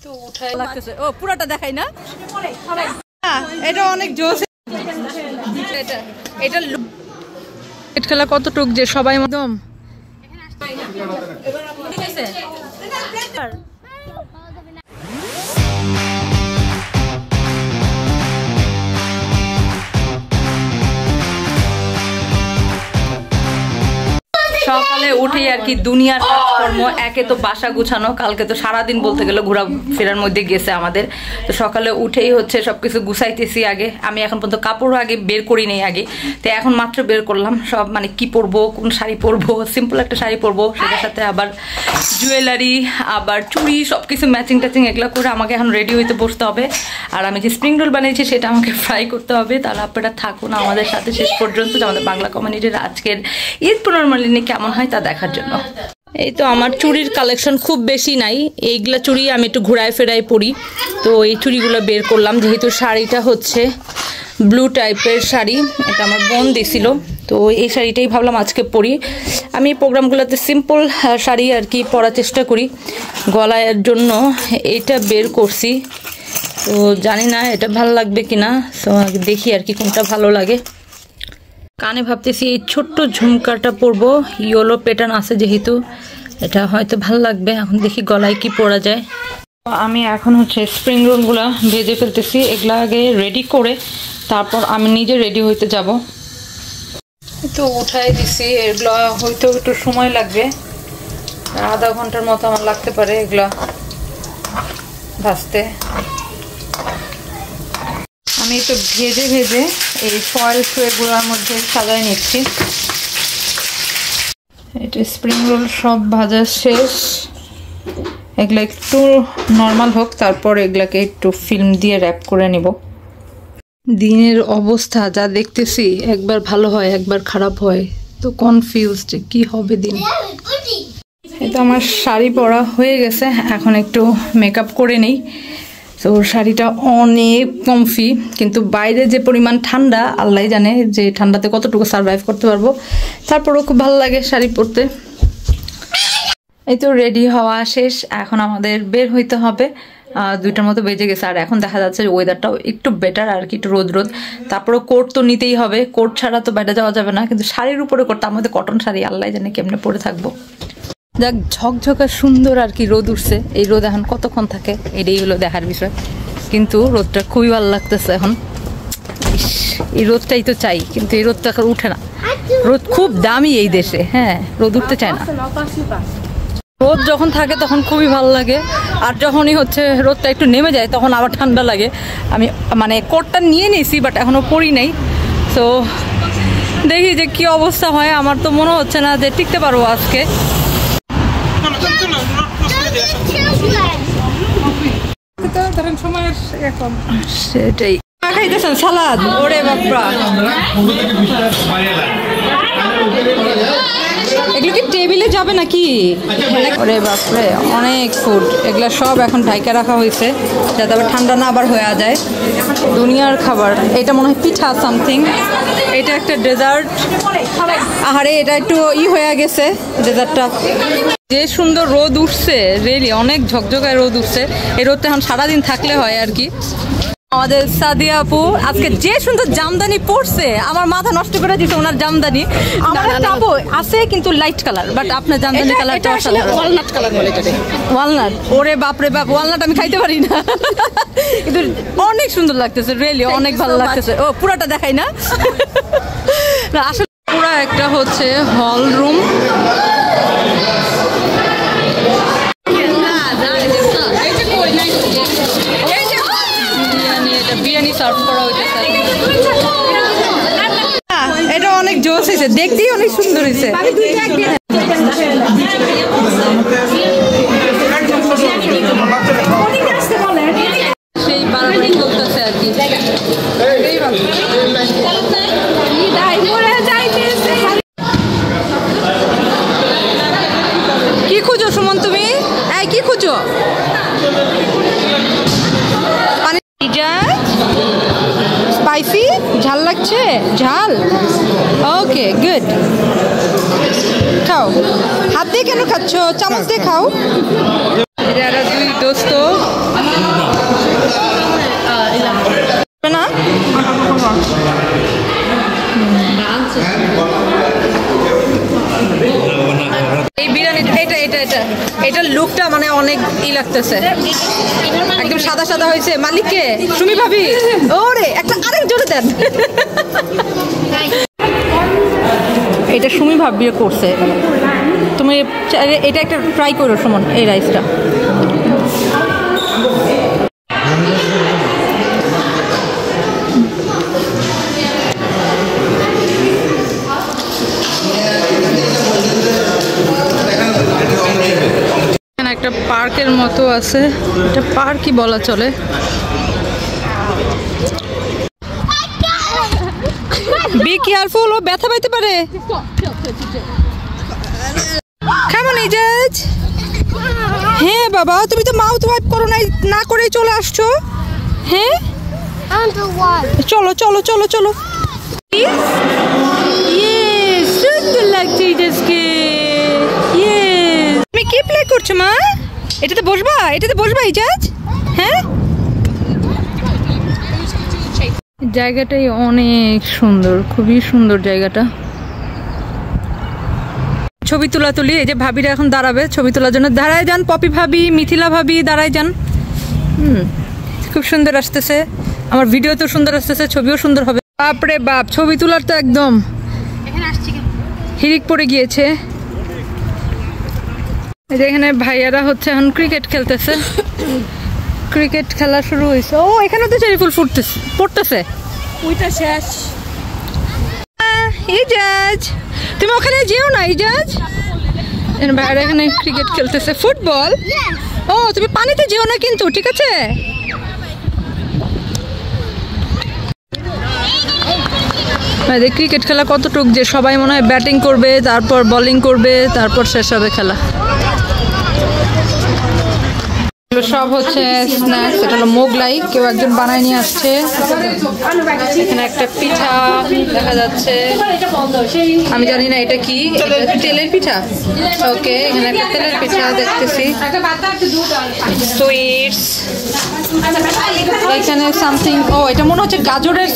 তো উঠাই লাগতেছে। ও পুরোটা দেখাই না, এটা অনেক জোশ। এটা ক্রিকেট খেলা কতটুক যে সবাই একদম সকালে উঠেই আর কি দুনিয়ার কাজকর্ম। একে তো বাসা গুছানো, কালকে তো সারাদিন বলতে গেলে ঘোরা ফেরার মধ্যে গেছে আমাদের। তো সকালে উঠেই হচ্ছে সবকিছু গুছাইতেছি। আগে আমি এখন পর্যন্ত কাপড়ও আগে বের করি নেই আগে, তো এখন মাত্র বের করলাম সব, মানে কি পরবো, কোন শাড়ি পরবো। সিম্পল একটা শাড়ি পরবো, সেটার সাথে আবার জুয়েলারি, আবার চুড়ি, সবকিছু ম্যাচিং ট্যাচিং এগুলো করে আমাকে এখন রেডি হইতে বসতে হবে। আর আমি যে স্প্রিং রোল বানিয়েছি সেটা আমাকে ফ্রাই করতে হবে। তাহলে আপনারা থাকুন আমাদের সাথে শেষ পর্যন্ত, যে আমাদের বাংলা কমিউনিটির আজকের ঈদ পুনর্মিলনী কেমন হয় তা দেখার জন্য। এই তো আমার চুড়ির কালেকশন খুব বেশি নাই, এইগুলা চুড়ি আমি একটু ঘুরায় ফেরায় পরি। তো এই চুড়িগুলো বের করলাম, যেহেতু শাড়িটা হচ্ছে ব্লু টাইপের শাড়ি, এটা আমার বোন দিছিল। তো এই শাড়িটাই ভাবলাম আজকে পরি। আমি প্রোগ্রামগুলোতে সিম্পল শাড়ি আর কি পরার চেষ্টা করি। গলার জন্য এটা বের করছি, তো জানি না এটা ভালো লাগবে কিনা, তো দেখি আর কি কোনটা ভালো লাগে। কানে ভাবতেছি এই ছোট্ট ঝুমকাটা পরবো, ইয়েলো প্যাটার্ন আছে যেহেতু, এটা হয়তো ভালো লাগবে। এখন দেখি গলায় কি পরা যায়। আমি এখন হচ্ছে স্প্রিং রোলগুলো ভেজে ফেলতেছি। এগুলা আগে রেডি করে তারপর আমি নিজে রেডি হইতে যাব। তো উঠাই দিছি, এগুলো হইতেও একটু সময় লাগবে, আধা ঘন্টার মতো আমার লাগতে পারে এগুলা ভাজতে। আমি একটু ভেজে ভেজে এই ফয়েল ট্রেগুলোর মধ্যে সাজাই নিচ্ছি। এটা স্প্রিং রোল সব ভাজা শেষ, এগুলা একটু নর্মাল হোক, তারপর এগুলাকে একটু ফিল্ম দিয়ে র্যাপ করে নিব। দিনের অবস্থা যা দেখতেছি, একবার ভালো হয় একবার খারাপ হয়, তো কনফিউজড কি হবে দিন। এই তো আমার শাড়ি পরা হয়ে গেছে, এখন একটু মেকআপ করে নেই। তো শাড়িটা অনেক কমফি, কিন্তু বাইরে যে পরিমাণ ঠান্ডা আল্লাহ জানে যে ঠান্ডাতে কতটুকু সারভাইভ করতে পারবো। তারপরও খুব ভালো লাগে শাড়ি পরতে। এই তো রেডি হওয়া শেষ, এখন আমাদের বের হইতে হবে। 2টার মতো বেজে গেছে, আর এখন দেখা যাচ্ছে ওয়েদারটাও একটু বেটার আর কি, একটু রোদ রোদ। তারপরে কোট তো নিতেই হবে, কোট ছাড়া তো বাইরে যাওয়া যাবে না। কিন্তু শাড়ির উপরে করতে, আমাদের কটন শাড়ি আল্লাহ জানে কেমনে পরে থাকবো। যাক, ঝকঝকা সুন্দর আর কি রোদ উঠছে। এই রোদ এখন কতক্ষণ থাকে এটাই হলো দেখার বিষয়, কিন্তু রোদটা খুবই ভালো লাগতেছে এখন। এই রোদটাই তো চাই, কিন্তু এই রোদটা এখন উঠে না। রোদ খুব দামি এই দেশে, হ্যাঁ, রোদ উঠতে চায় না। রোদ যখন থাকে তখন খুবই ভালো লাগে, আর যখনই হচ্ছে রোদটা একটু নেমে যায় তখন আবার ঠান্ডা লাগে। আমি মানে কোটটা নিয়ে নিয়েছি, বাট এখনো পরি নাই। তো দেখি যে কি অবস্থা হয়। আমার তো মনে হচ্ছে না যে টিকতে পারবো আজকে। সেটাই খাইতেছেন সালাদ, ওরে বাপরা। এগুলো কি টেবিলে যাবে নাকি? ওরে বাপরে, অনেক ফুড। এগুলা সব এখন ঢাইকা রাখা হয়েছে যাতে আবার ঠান্ডা না আবার হয়ে যায়। দুনিয়ার খাবার। এটা মনে হয় পিঠা সামথিং, এটা একটা ডেজার্ট। আহারে, এটা একটু হয়ে গেছে ডেজার্টটা। যে সুন্দর রোদ উঠছে, রিয়েলি অনেক ঝকঝকায় রোদ উঠছে। এই রোদটা এখন সারাদিন থাকলে হয় আর কি। আমাদের সাদিয়া আপু আজকে যে সুন্দর জামদানি পরছে, আমার মাথা নষ্ট করে দিচ্ছে ওনার জামদানি। আমার আপু আছে কিন্তু লাইট কালার, বাট আপনার জামদানি কালারটা ওয়ালনাট কালার বলে এটাকে। ওয়ালনাট, ওরে বাপ রে বাপ, ওয়ালনাট আমি খাইতে পারি না, কিন্তু অনেক সুন্দর লাগতেছে, রিয়েলি অনেক ভালো লাগতেছে। ও পুরোটা দেখাই না, আসলে পুরো একটা হচ্ছে হল রুম। বিরিয়ানি সার্ভ করা হইতেছে, এটা অনেক জোশ হয়েছে, দেখতেই অনেক সুন্দর হয়েছে। সেই বাড়াবাড়ি চলতেছে আর কি। কি খুঁজো সুমন তুমি? এই কি খুঁজো? স্পাইসি ঝাল লাগছে? ঝাল, ওকে গুড। খাও, হাত দিয়ে কেন খাচ্ছ? চামচ দিয়ে খাও। যারা দুই দোস্ত না এই বিরিয়ানি এটা লুকটা মানে অনেক ই লাগতেছে, একদম সাদা সাদা হয়েছে। মালিককে তুমি ভাবি ওরে একটা আরেক জোরে দেন। এটা সুমি ভাব বিয়ে করছে, তুমি এটা একটা ট্রাই করো সুমন এই রাইসটা। একটা পার্কের মতো আছে, এটা পার্কই বলা চলে। বি কেয়ারফুল, ও ব্যথা পাইতে পারে। কেমন ইজাজ? হ্যাঁ বাবা, তুমি তো মাউথ ওয়াইপ করো না করেই চলে আসছো। হ্যাঁ চলো চলো চলো চলো। সুন্দর লাগছে ইজাজকে। তুমি কি প্লে করছো মা? এটাতে বসবা, এটাতে বসবা ইজাজ? হ্যাঁ, জায়গাটাই অনেক সুন্দর, খুবই সুন্দর জায়গাটা। ছবি তুলি। এই যে ভাবিরা এখন দাঁড়াবে ছবি তোলার জন্য। দাঁড়ায় যান পপি ভাবি, মিথিলা ভাবি, দাঁড়ায় যান। খুব সুন্দর আসতেছে, আমার ভিডিও তো সুন্দর আসতেছে, ছবিও সুন্দর হবে। বাপরে বাপ, ছবি তোলার তো একদম হিরিক পড়ে গিয়েছে। এখানে ভাইয়ারা হচ্ছে এখন ক্রিকেট খেলতেছে, ক্রিকেট খেলা শুরু হয়েছে। ও এখানে তো চেরি ফুল পড়তেছে, ওইটা শেষ। ইজাজ তুমি ওখানে যেও না ইজাজ, ভাইয়ারা এখানে ক্রিকেট খেলতেছে, ফুটবল। ও তুমি পানিতে যেও না কিন্তু, ঠিক আছে? ক্রিকেট খেলা কতটুক যে সবাই মনে হয় ব্যাটিং করবে, তারপর বোলিং করবে, তারপর শেষ হবে খেলা। সব হচ্ছে স্ন্যাক্স। এটা হলো মোগলাই, কেউ একজন বানায় নিয়ে আসছে। এখানে একটা পিঠা দেখা যাচ্ছে, আমি জানি না এটা কি, তেলের পিঠা। ওকে, এখানে একটা তেলের পিঠা দেখতেছি। সুইটস, এখানে সামথিং, ও এটা মনে হচ্ছে গাজরের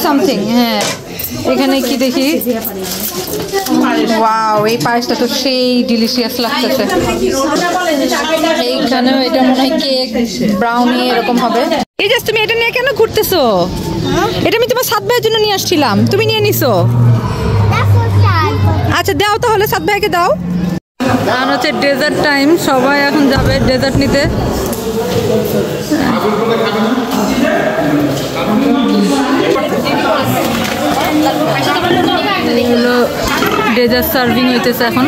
সামথিং। হ্যাঁ, এখানে কি দেখি, ওয়াও, এই পায়েসটা তো সেই ডিলিশিয়াস লাগতেছে। এইখানেও এটা মনে হয় কেক, ব্রাউনি এরকম হবে। এই যে তুমি এটা নিয়ে কেন ঘুরতেছো? এটা আমি তোমার সাত ভাইয়ের জন্য নিয়ে আসছিলাম, তুমি নিয়ে নিছো। আচ্ছা দাও তাহলে, সাত ভাইকে দাও। কারণ হচ্ছে ডেজার্ট টাইম, সবাই এখন যাবে ডেজার্ট নিতে। এগুলো ডেজার্ট সার্ভিং হইতেছে এখন।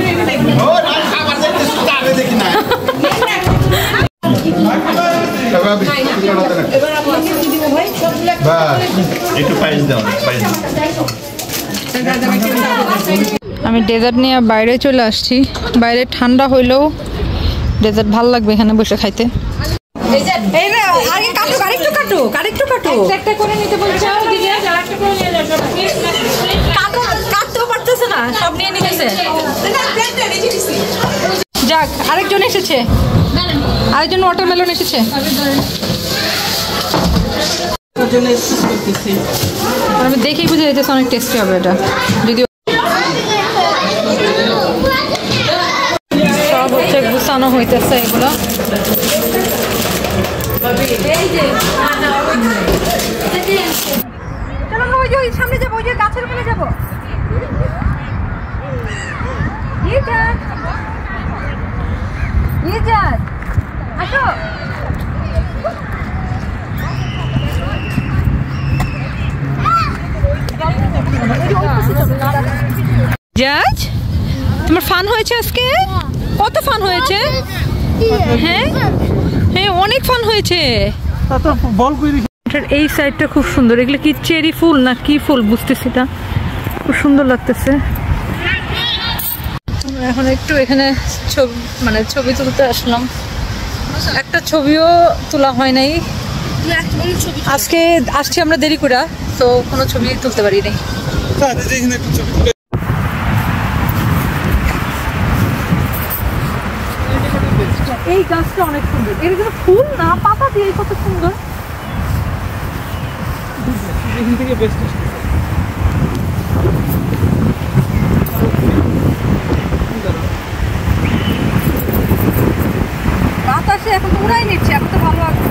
আমি ডেজার্ট নিয়ে বাইরে চলে আসছি। বাইরে ঠান্ডা হইলেও ডেজার্ট ভাল লাগবে এখানে বসে খাইতে। যাক, আরেকজন এসেছে, আরেকজন ওয়াটারমেলন এসেছে। আমি দেখেই বুঝে যেতেছে অনেক টেস্টি হবে এটা। যদিও সব হচ্ছে গুছানো হইতেছে এগুলো। সামনে যাবো, ওই যে গাছের ওখানে যাবো। আসো, জাজ তোমার ফান হয়েছে আজকে? কত ফান হয়েছে? হ্যাঁ হ্যাঁ, অনেক ফান হয়েছে। এই সাইডটা খুব সুন্দর। এগুলো কি চেরি ফুল না কি ফুল বুঝতেছি না, খুব সুন্দর লাগতেছে। এখন একটু এখানে ছবি তুলতে আসলাম। একটা ছবিও তোলা হয় নাই আজকে, আসছি আমরা দেরি করে, তো কোনো ছবি তুলতে পারি নাই। এই গাছটা অনেক সুন্দর, এর ফুল না পাতা দিয়ে কত সুন্দর। এখান থেকে বেস্ট বাতাসে এখন তো উড়াই নিচ্ছে, এখন তো ভালো আছে।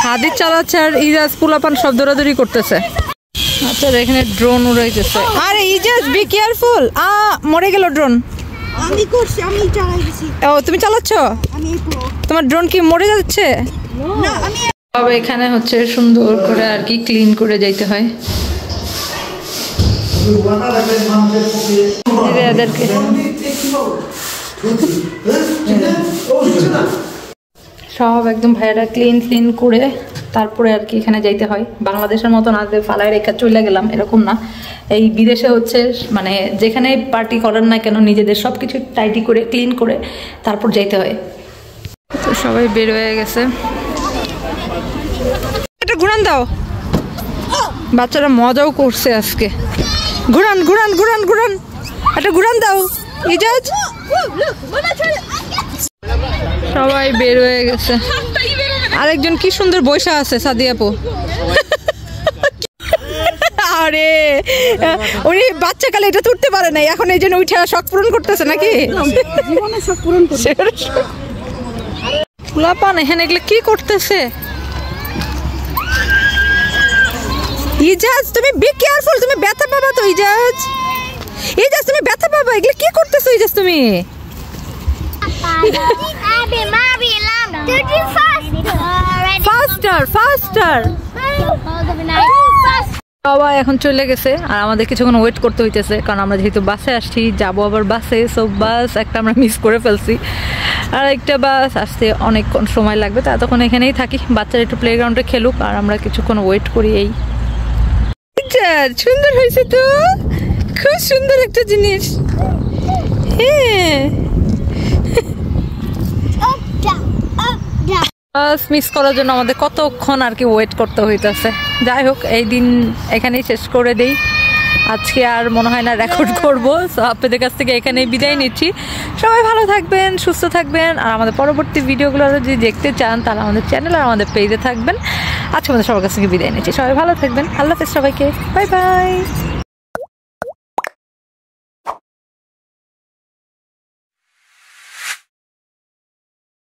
হাদির চালাচ্ছে আর ইজাজ পোলাপান সব দৌড়াদৌড়ি করতেছে। আচ্ছা এখানে ড্রোন উড়াইতেছে। আরে ইজাজ বি কেয়ারফুল, মরে গেল ড্রোন। আমি করছি, আমি চালাইছি। ও তুমি চালাচ্ছ? আমি তোমার ড্রোন কি মরে যাচ্ছে? না আমি তবে এখানে হচ্ছে সুন্দর করে আর কি ক্লিন করে যাইতে হয় এদেরকে। সব একদম ভাইয়ারা ক্লিন করে তারপরে আর কি এখানে যাইতে হয়। বাংলাদেশের মতো না যে ফালায় রেখা চলে গেলাম, এরকম না। এই বিদেশে হচ্ছে মানে যেখানে পার্টি করেন না কেন নিজেদের সব কিছু টাইটি করে ক্লিন করে তারপর যাইতে হয়। তো সবাই বের হয়ে গেছে। এটা ঘুরান দাও, বাচ্চারা মজাও করছে আজকে। ঘুরান ঘুরান ঘুরান ঘুরান, এটা ঘুরান দাও ইজাজ। সবাই বের হয়ে গেছে। আরেকজন কি সুন্দর বৈশা আছে সাদিয়া আপু। আরে উনি বাচ্চাকালে এটা তুলতে পারে নাই, এখন এই জন্য উঠে শখ পূরণ করতেছে নাকি? জীবনে সব পূরণ করছি। ফুলাপান এখানে এগুলো কি করতেছে? ইজাজ তুমি বি কেয়ারফুল, তুমি ব্যথা পাবা তো ইজাজ। ইজাজ তুমি ব্যথা পাবা, এগুলো কি করতেছো ইজাজ তুমি? ফাস্টার ফাস্টার। সবাই এখন চলে গেছে আর আমাদের কিছুক্ষণ ওয়েট করতে হইতেছে, কারণ আমরা যেহেতু বাসে আসছি, যাবো আবার বাসে। সব বাস একটা আমরা মিস করে ফেলছি, আর একটা বাস আসতে অনেকক্ষণ সময় লাগবে। তা তখন এখানেই থাকি, বাচ্চারা একটু প্লেগ্রাউন্ডে খেলুক আর আমরা কিছুক্ষণ ওয়েট করি। এই সুন্দর হয়েছে তো, খুব সুন্দর একটা জিনিস। হ্যাঁ বাস মিস করার জন্য আমাদের কতক্ষণ আর কি ওয়েট করতে হইতেছে। যাই হোক এই দিন এখানেই শেষ করে দেই আজকে, আর মনে হয় না রেকর্ড করবো। সো আপনাদের কাছ থেকে এখানেই বিদায় নিচ্ছি। সবাই ভালো থাকবেন, সুস্থ থাকবেন, আর আমাদের পরবর্তী ভিডিওগুলো যদি দেখতে চান তাহলে আমাদের চ্যানেল আর আমাদের পেজে থাকবেন। আজকে আমাদের সবার কাছ থেকে বিদায় নিচ্ছি। সবাই ভালো থাকবেন, আল্লাহ হাফেজ সবাইকে, বাই বাই।